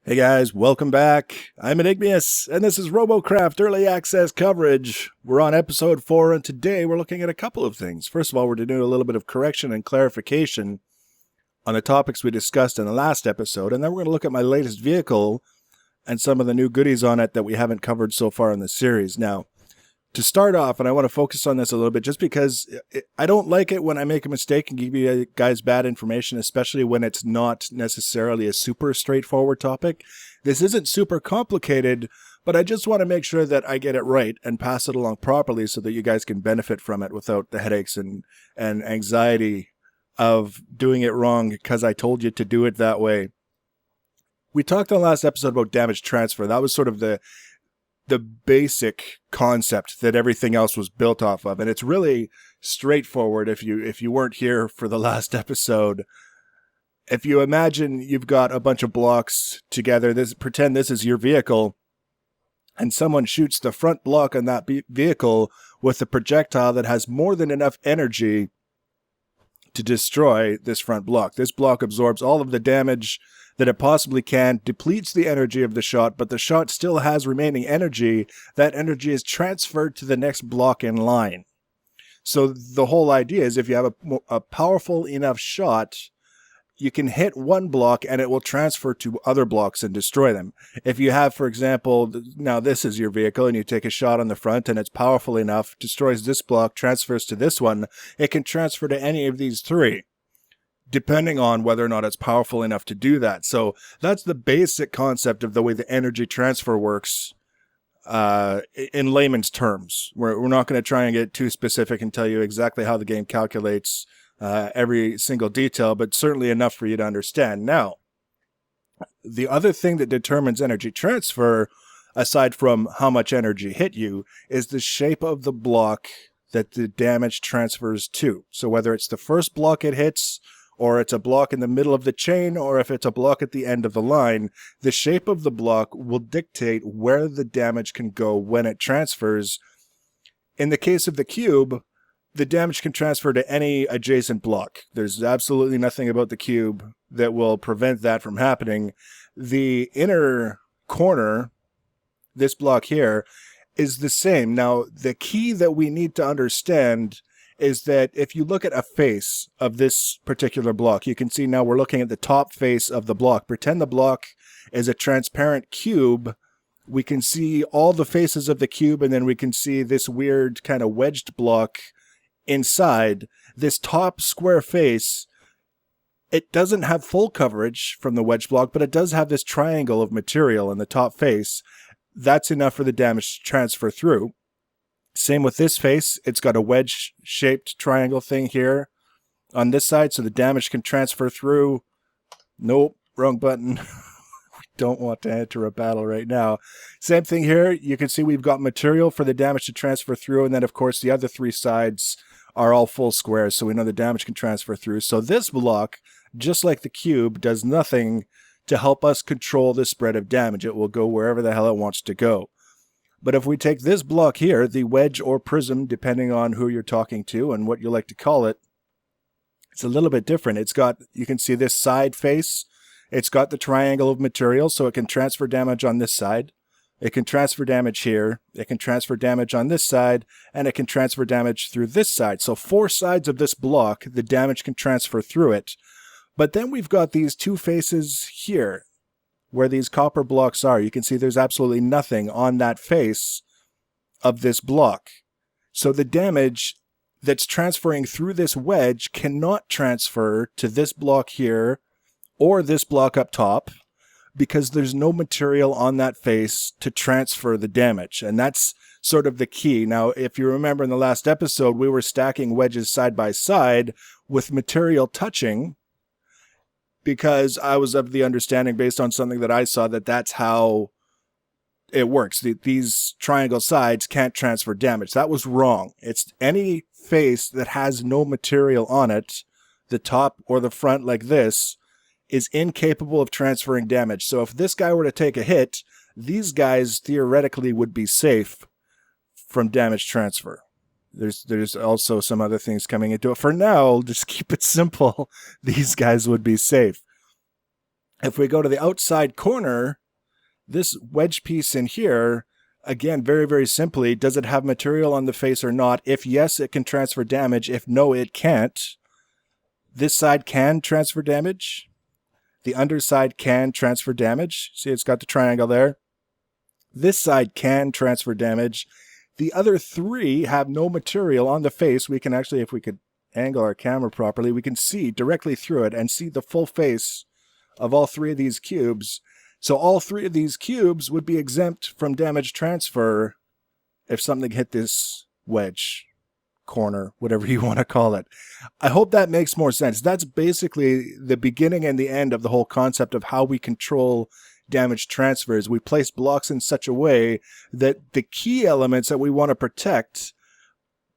Hey guys, welcome back. I'm Enigmius, and this is Robocraft Early Access coverage. We're on episode 4, and today we're looking at a couple of things. First of all, we're doing a little bit of correction and clarification on the topics we discussed in the last episode, and then we're going to look at my latest vehicle and some of the new goodies on it that we haven't covered so far in the series. Now, to start off, and I want to focus on this a little bit just because I don't like it when I make a mistake and give you guys bad information, especially when it's not necessarily a super straightforward topic. This isn't super complicated, but I just want to make sure that I get it right and pass it along properly so that you guys can benefit from it without the headaches and anxiety of doing it wrong because I told you to do it that way. We talked on the last episode about damage transfer. That was sort of the basic concept that everything else was built off of. And it's really straightforward if you weren't here for the last episode. If you imagine you've got a bunch of blocks together, pretend this is your vehicle, and someone shoots the front block on that vehicle with a projectile that has more than enough energy to destroy this front block. This block absorbs all of the damage that it possibly can, depletes the energy of the shot, but the shot still has remaining energy. That energy is transferred to the next block in line. So the whole idea is if you have a powerful enough shot, you can hit one block and it will transfer to other blocks and destroy them. If you have, for example, now this is your vehicle and you take a shot on the front and it's powerful enough, destroys this block, transfers to this one, it can transfer to any of these three, depending on whether or not it's powerful enough to do that. So that's the basic concept of the way the energy transfer works in layman's terms. We're not going to try and get too specific and tell you exactly how the game calculates every single detail, but certainly enough for you to understand. Now, the other thing that determines energy transfer, aside from how much energy hit you, is the shape of the block that the damage transfers to. So whether it's the first block it hits, or it's a block in the middle of the chain, or if it's a block at the end of the line, the shape of the block will dictate where the damage can go when it transfers. In the case of the cube, the damage can transfer to any adjacent block. There's absolutely nothing about the cube that will prevent that from happening. The inner corner, this block here, is the same. Now, the key that we need to understand is that if you look at a face of this particular block, you can see now we're looking at the top face of the block. Pretend the block is a transparent cube. We can see all the faces of the cube, and then we can see this weird kind of wedged block inside. This top square face, it doesn't have full coverage from the wedge block, but it does have this triangle of material in the top face. That's enough for the damage to transfer through. Same with this face. It's got a wedge-shaped triangle thing here on this side, so the damage can transfer through. Nope, wrong button. We don't want to enter a battle right now. Same thing here. You can see we've got material for the damage to transfer through, and then, of course, the other three sides are all full squares, so we know the damage can transfer through. So this block, just like the cube, does nothing to help us control the spread of damage. It will go wherever the hell it wants to go. But if we take this block here, the wedge or prism, depending on who you're talking to and what you like to call it, it's a little bit different. It's got, you can see this side face. It's got the triangle of material, so it can transfer damage on this side. It can transfer damage here. It can transfer damage on this side, and it can transfer damage through this side. So 4 sides of this block, the damage can transfer through it. But then we've got these 2 faces here, where these copper blocks are. You can see there's absolutely nothing on that face of this block. So the damage that's transferring through this wedge cannot transfer to this block here or this block up top because there's no material on that face to transfer the damage. And that's sort of the key. Now, if you remember in the last episode, we were stacking wedges side by side with material touching, because I was of the understanding, based on something that I saw, that that's how it works. These triangle sides can't transfer damage. That was wrong. It's any face that has no material on it, the top or the front like this, is incapable of transferring damage. So if this guy were to take a hit, these guys theoretically would be safe from damage transfer. There's also some other things coming into it. For now, just keep it simple. These guys would be safe. If we go to the outside corner, this wedge piece in here, again, very, very simply, does it have material on the face or not? If yes, it can transfer damage. If no, it can't. This side can transfer damage. The underside can transfer damage. See, it's got the triangle there. This side can transfer damage. The other three have no material on the face. We can actually, if we could angle our camera properly, we can see directly through it and see the full face of all three of these cubes. So all three of these cubes would be exempt from damage transfer if something hit this wedge, corner, whatever you want to call it. I hope that makes more sense. That's basically the beginning and the end of the whole concept of how we control damage transfers. We place blocks in such a way that the key elements that we want to protect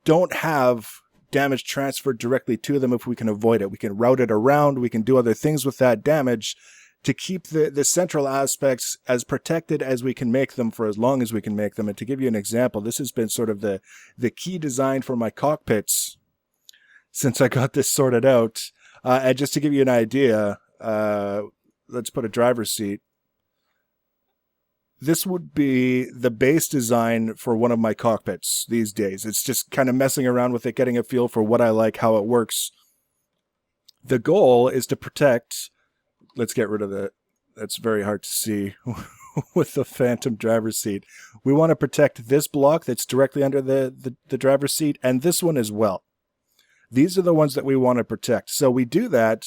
don't have damage transferred directly to them if we can avoid it. We can route it around. We can do other things with that damage to keep the central aspects as protected as we can make them for as long as we can make them. And to give you an example, this has been sort of the key design for my cockpits since I got this sorted out. And just to give you an idea, let's put a driver's seat. This would be the base design for one of my cockpits these days. It's just kind of messing around with it, getting a feel for what I like, how it works. The goal is to protect... Let's get rid of that. That's very hard to see with the phantom driver's seat. We want to protect this block that's directly under the driver's seat and this one as well. These are the ones that we want to protect. So we do that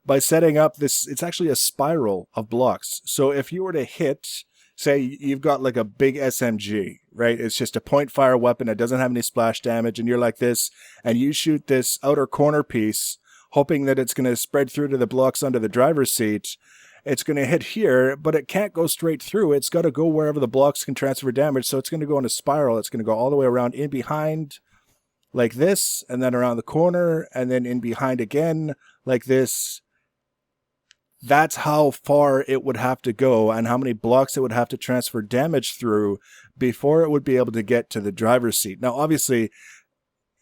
by setting up this. It's actually a spiral of blocks. So if you were to hit, say you've got like a big SMG, right? It's just a point fire weapon. It doesn't have any splash damage. And you're like this, and you shoot this outer corner piece, hoping that it's going to spread through to the blocks under the driver's seat. It's going to hit here, but it can't go straight through. It's got to go wherever the blocks can transfer damage. So it's going to go in a spiral. It's going to go all the way around in behind like this, and then around the corner, and then in behind again like this. That's how far it would have to go and how many blocks it would have to transfer damage through before it would be able to get to the driver's seat. Now, obviously,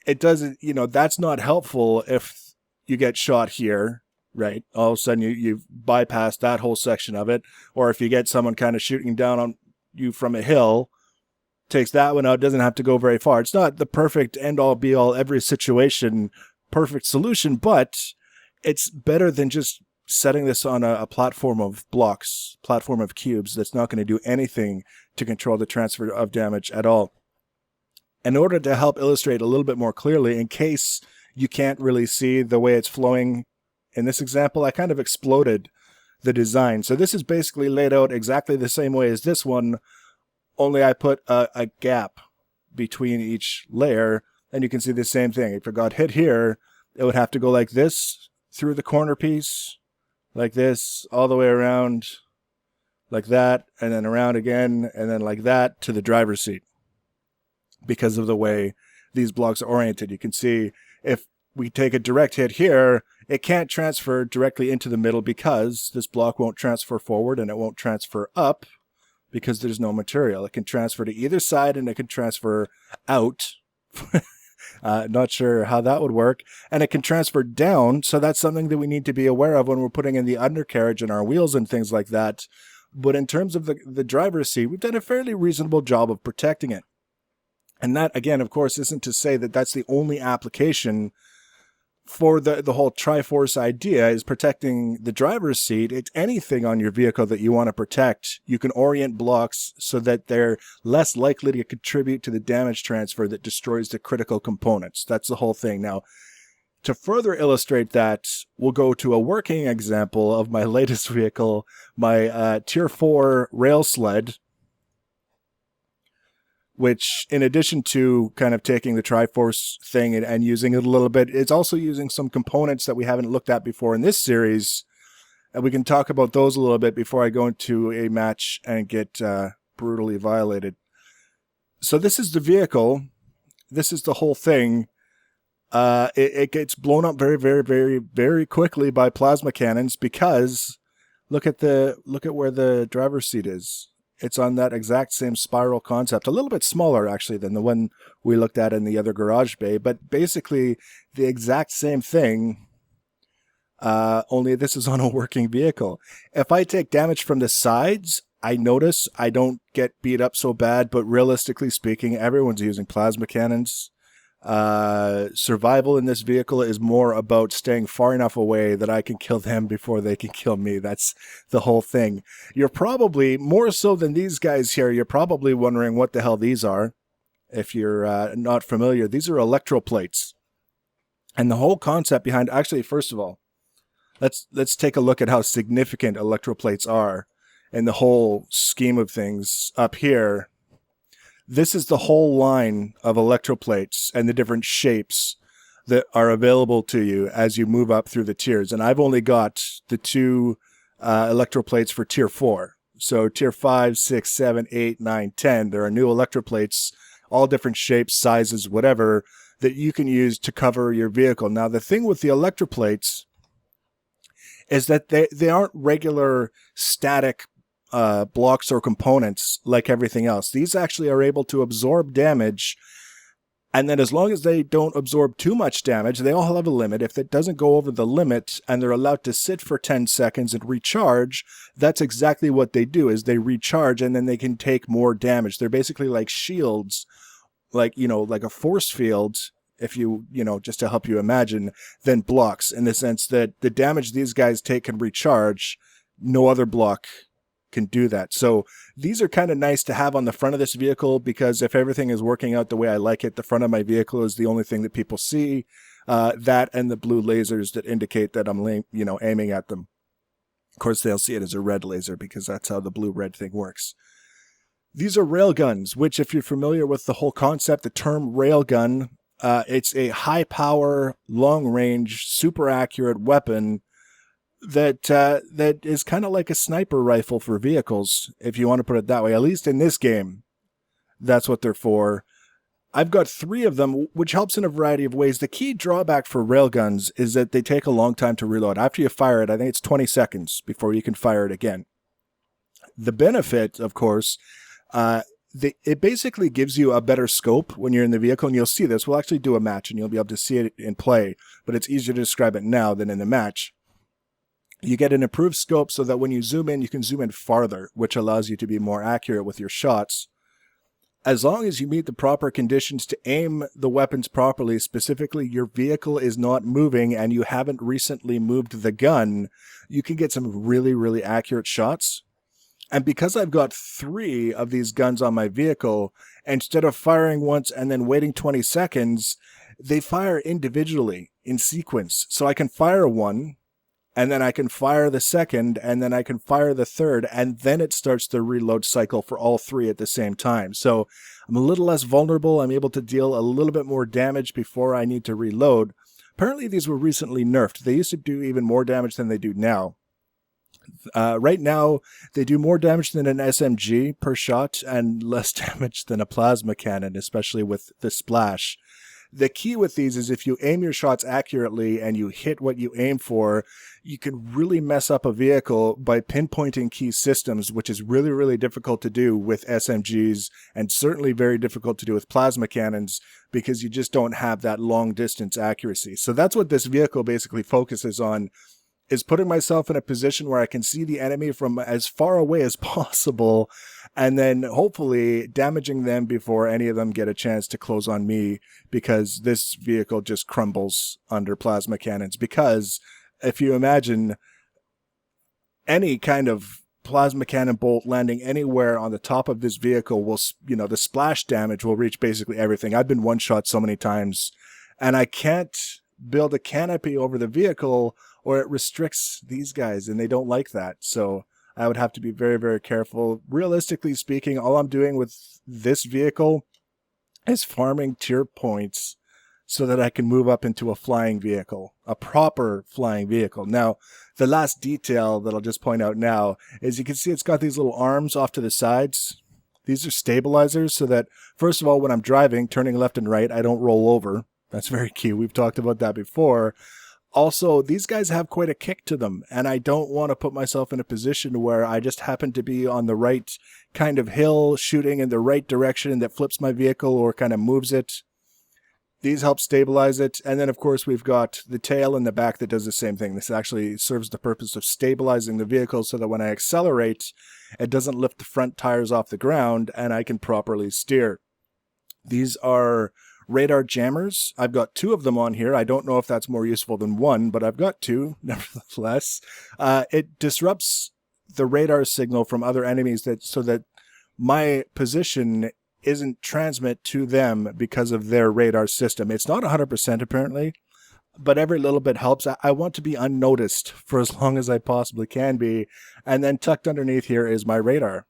it doesn't, that's not helpful if you get shot here, right? All of a sudden you've bypassed that whole section of it. Or if you get someone kind of shooting down on you from a hill, takes that one out, doesn't have to go very far. It's not the perfect end all be all every situation, perfect solution, but it's better than just setting this on a platform of blocks, platform of cubes that's not going to do anything to control the transfer of damage at all. In order to help illustrate a little bit more clearly, in case you can't really see the way it's flowing in this example, I kind of exploded the design. So this is basically laid out exactly the same way as this one, only I put a gap between each layer, and you can see the same thing. If it got hit here, it would have to go like this through the corner piece, like this, all the way around, like that, and then around again, and then like that to the driver's seat. Because of the way these blocks are oriented, you can see if we take a direct hit here, it can't transfer directly into the middle because this block won't transfer forward and it won't transfer up because there's no material. It can transfer to either side and it can transfer out. Not sure how that would work. And it can transfer down, so that's something that we need to be aware of when we're putting in the undercarriage and our wheels and things like that. But in terms of the driver's seat, we've done a fairly reasonable job of protecting it. And that, again, of course, isn't to say that that's the only application for the whole Triforce idea is protecting the driver's seat. It's anything on your vehicle that you want to protect. You can orient blocks so that they're less likely to contribute to the damage transfer that destroys the critical components. That's the whole thing. Now, to further illustrate that, we'll go to a working example of my latest vehicle, my Tier 4 rail sled, which, in addition to kind of taking the Triforce thing and using it a little bit, it's also using some components that we haven't looked at before in this series. And we can talk about those a little bit before I go into a match and get brutally violated. So this is the vehicle. This is the whole thing. It gets blown up very, very, very, very quickly by plasma cannons because look at where the driver's seat is. It's on that exact same spiral concept, a little bit smaller actually than the one we looked at in the other garage bay, but basically the exact same thing. only this is on a working vehicle. If I take damage from the sides, I notice I don't get beat up so bad, but realistically speaking, everyone's using plasma cannons. Survival in this vehicle is more about staying far enough away that I can kill them before they can kill me. That's the whole thing. You're probably, more so than these guys here, you're probably wondering what the hell these are. If you're not familiar, these are electroplates. And the whole concept behind, actually, first of all, let's take a look at how significant electroplates are in the whole scheme of things. Up here, this is the whole line of electroplates and the different shapes that are available to you as you move up through the tiers. And I've only got the two electroplates for tier 4. So tier 5, 6, 7, 8, 9, 10, there are new electroplates, all different shapes, sizes, whatever, that you can use to cover your vehicle. Now, the thing with the electroplates is that they aren't regular static blocks or components like everything else. These actually are able to absorb damage, and then as long as they don't absorb too much damage, they all have a limit. If it doesn't go over the limit and they're allowed to sit for 10 seconds and recharge, that's exactly what they do, is they recharge and then they can take more damage. They're basically like shields, like a force field, if you just to help you imagine, then blocks, in the sense that the damage these guys take can recharge. No other block can do that. So these are kind of nice to have on the front of this vehicle, because if everything is working out the way I like it, the front of my vehicle is the only thing that people see. That and the blue lasers that indicate that I'm aiming at them. Of course, they'll see it as a red laser because that's how the blue-red thing works. These are railguns, which, if you're familiar with the whole concept, the term railgun, it's a high-power, long-range, super accurate weapon that is kind of like a sniper rifle for vehicles, if you want to put it that way. At least in this game, that's what they're for. I've got 3 of them, which helps in a variety of ways. The key drawback for railguns is that they take a long time to reload. After you fire it, I think it's 20 seconds before you can fire it again. The benefit, of course, it basically gives you a better scope when you're in the vehicle, and you'll see this. We'll actually do a match, and you'll be able to see it in play, but it's easier to describe it now than in the match. You get an improved scope so that when you zoom in, you can zoom in farther, which allows you to be more accurate with your shots. As long as you meet the proper conditions to aim the weapons properly, specifically your vehicle is not moving and you haven't recently moved the gun, you can get some really, really accurate shots. And because I've got 3 of these guns on my vehicle, instead of firing once and then waiting 20 seconds, they fire individually in sequence. So I can fire one, and then I can fire the second, and then I can fire the third, and then it starts the reload cycle for all 3 at the same time. So I'm a little less vulnerable. I'm able to deal a little bit more damage before I need to reload. Apparently these were recently nerfed. They used to do even more damage than they do now. Right now, they do more damage than an SMG per shot and less damage than a plasma cannon, especially with the splash. The key with these is if you aim your shots accurately and you hit what you aim for, you can really mess up a vehicle by pinpointing key systems, which is really, really difficult to do with SMGs and certainly very difficult to do with plasma cannons because you just don't have that long distance accuracy. So that's what this vehicle basically focuses on, is putting myself in a position where I can see the enemy from as far away as possible and then hopefully damaging them before any of them get a chance to close on me, because this vehicle just crumbles under plasma cannons. Because if you imagine any kind of plasma cannon bolt landing anywhere on the top of this vehicle will, the splash damage will reach basically everything. I've been one-shot so many times, and I can't build a canopy over the vehicle or it restricts these guys, and they don't like that. So I would have to be very, very careful. Realistically speaking, all I'm doing with this vehicle is farming tier points so that I can move up into a flying vehicle, a proper flying vehicle. Now, the last detail that I'll just point out now is you can see it's got these little arms off to the sides. These are stabilizers so that, first of all, when I'm driving, turning left and right, I don't roll over. That's very key. We've talked about that before. Also, these guys have quite a kick to them, and I don't want to put myself in a position where I just happen to be on the right kind of hill, shooting in the right direction that flips my vehicle or kind of moves it. These help stabilize it. And then, of course, we've got the tail in the back that does the same thing. This actually serves the purpose of stabilizing the vehicle so that when I accelerate, it doesn't lift the front tires off the ground and I can properly steer. These are radar jammers. I've got 2 of them on here. I don't know if that's more useful than 1, but I've got 2 nevertheless. It disrupts the radar signal from other enemies so that my position isn't transmit to them because of their radar system. It's not 100% apparently, but every little bit helps. I want to be unnoticed for as long as I possibly can be. And then tucked underneath here is my radar.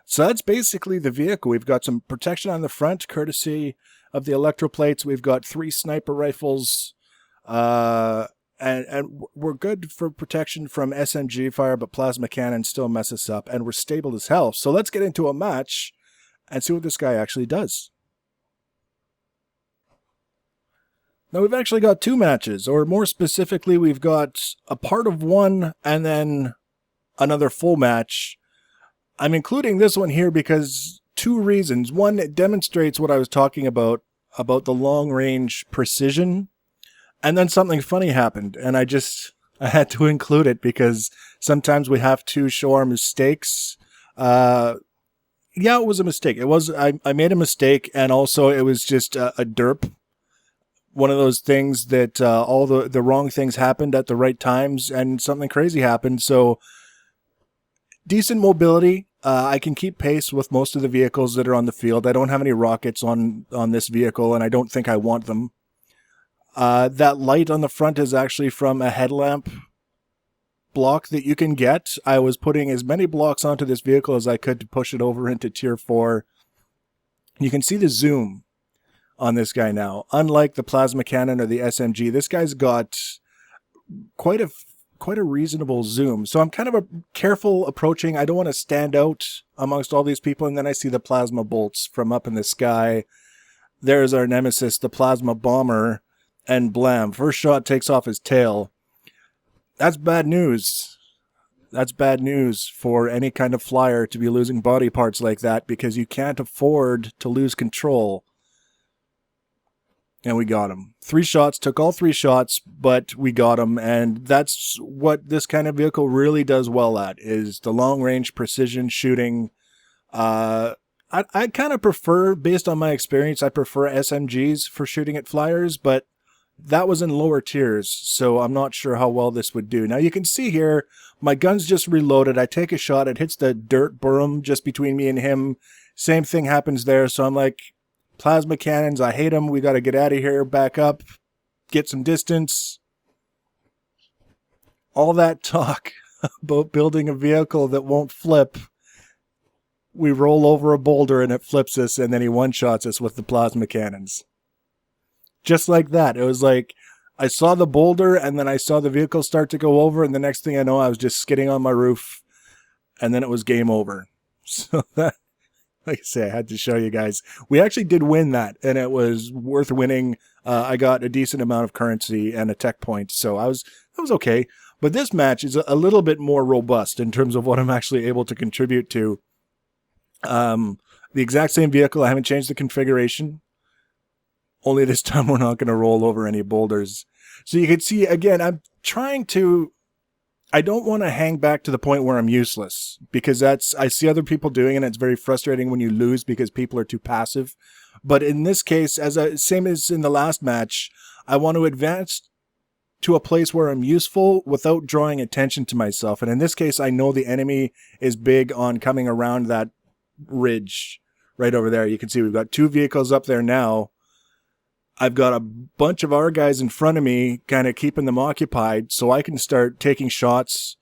So that's basically the vehicle. We've got some protection on the front, courtesy of the electroplates. We've got 3 sniper rifles, and we're good for protection from SMG fire, but plasma cannon still mess us up, and we're stable as hell. So let's get into a match and see what this guy actually does. Now we've actually got 2 matches, or more specifically, we've got a part of one and then another full match. I'm including this one here because 2 reasons. One, it demonstrates what I was talking about the long-range precision. And then something funny happened, and I had to include it because sometimes we have to show our mistakes. Yeah, it was a mistake. I made a mistake, and also it was just a derp. One of those things that all the wrong things happened at the right times, and something crazy happened. So decent mobility. I can keep pace with most of the vehicles that are on the field. I don't have any rockets on this vehicle, and I don't think I want them. That light on the front is actually from a headlamp block that you can get. I was putting as many blocks onto this vehicle as I could to push it over into Tier 4. You can see the zoom on this guy now. Unlike the plasma cannon or the SMG, this guy's got quite a reasonable zoom. So I'm kind of careful approaching. I don't want to stand out amongst all these people, and then I see the plasma bolts from up in the sky. There's our nemesis, the plasma bomber. And blam, first shot takes off his tail. That's bad news. That's bad news for any kind of flyer to be losing body parts like that, because you can't afford to lose control. And we got him. 3 shots, took all 3 shots, but we got him. And that's what this kind of vehicle really does well at, is the long-range precision shooting. I kind of prefer, based on my experience, I prefer SMGs for shooting at flyers, but that was in lower tiers, so I'm not sure how well this would do. Now you can see here, my gun's just reloaded. I take a shot, it hits the dirt berm just between me and him. Same thing happens there, so I'm like, plasma cannons, I hate them. We got to get out of here, back up, get some distance. All that talk about building a vehicle that won't flip. We roll over a boulder and it flips us, and then he one-shots us with the plasma cannons. Just like that. It was like, I saw the boulder, and then I saw the vehicle start to go over, and the next thing I know, I was just skidding on my roof, and then it was game over. So that, like I say, I had to show you guys. We actually did win that, and it was worth winning. I got a decent amount of currency and a tech point, so that was okay. But this match is a little bit more robust in terms of what I'm actually able to contribute to. The exact same vehicle. I haven't changed the configuration. Only this time we're not going to roll over any boulders. So you can see, again, I don't want to hang back to the point where I'm useless, because I see other people doing it, and it's very frustrating when you lose because people are too passive. But in this case, same as in the last match, I want to advance to a place where I'm useful without drawing attention to myself. And in this case, I know the enemy is big on coming around that ridge right over there. You can see we've got 2 vehicles up there now. I've got a bunch of our guys in front of me, kind of keeping them occupied, so I can start taking shots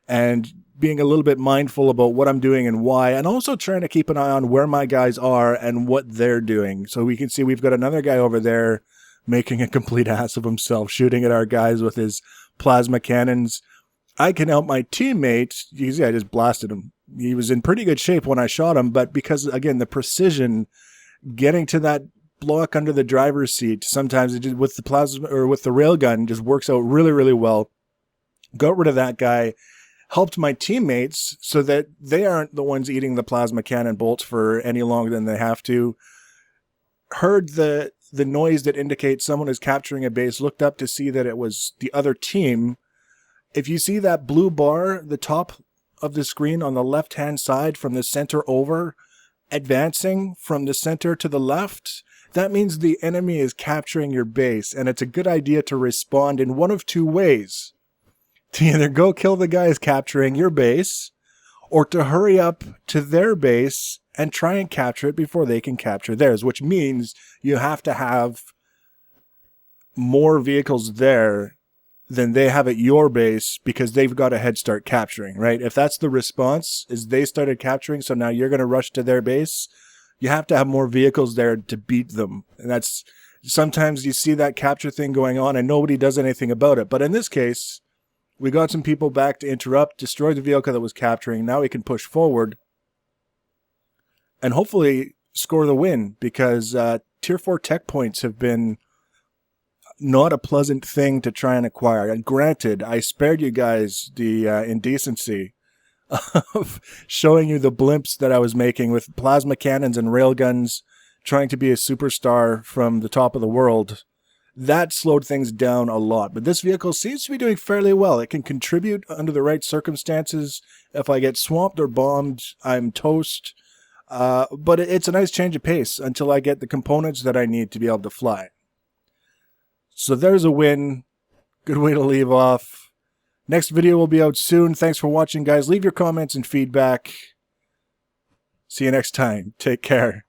and being a little bit mindful about what I'm doing and why, and also trying to keep an eye on where my guys are and what they're doing. So we can see we've got another guy over there making a complete ass of himself, shooting at our guys with his plasma cannons. I can help my teammate. You can see I just blasted him. He was in pretty good shape when I shot him, but because, again, the precision, getting to that block under the driver's seat, sometimes it just, with the plasma or with the railgun, just works out really, really well. Got rid of that guy, helped my teammates so that they aren't the ones eating the plasma cannon bolts for any longer than they have to. heard the noise that indicates someone is capturing a base, looked up to see that it was the other team. If you see that blue bar, the top of the screen on the left-hand side from the center over, advancing from the center to the left, that means the enemy is capturing your base, and it's a good idea to respond in one of two ways. To either go kill the guys capturing your base, or to hurry up to their base and try and capture it before they can capture theirs, which means you have to have more vehicles there than they have at your base because they've got a head start capturing, right? If that's the response, is they started capturing, so now you're going to rush to their base, you have to have more vehicles there to beat them. And that's, sometimes you see that capture thing going on and nobody does anything about it. But in this case, we got some people back to interrupt, destroy the vehicle that was capturing. Now we can push forward and hopefully score the win, because Tier 4 tech points have been not a pleasant thing to try and acquire. And granted, I spared you guys the indecency of showing you the blimps that I was making with plasma cannons and railguns, trying to be a superstar from the top of the world. That slowed things down a lot. But this vehicle seems to be doing fairly well. It can contribute under the right circumstances. If I get swamped or bombed, I'm toast. But it's a nice change of pace until I get the components that I need to be able to fly. So there's a win. Good way to leave off. Next video will be out soon. Thanks for watching, guys. Leave your comments and feedback. See you next time. Take care.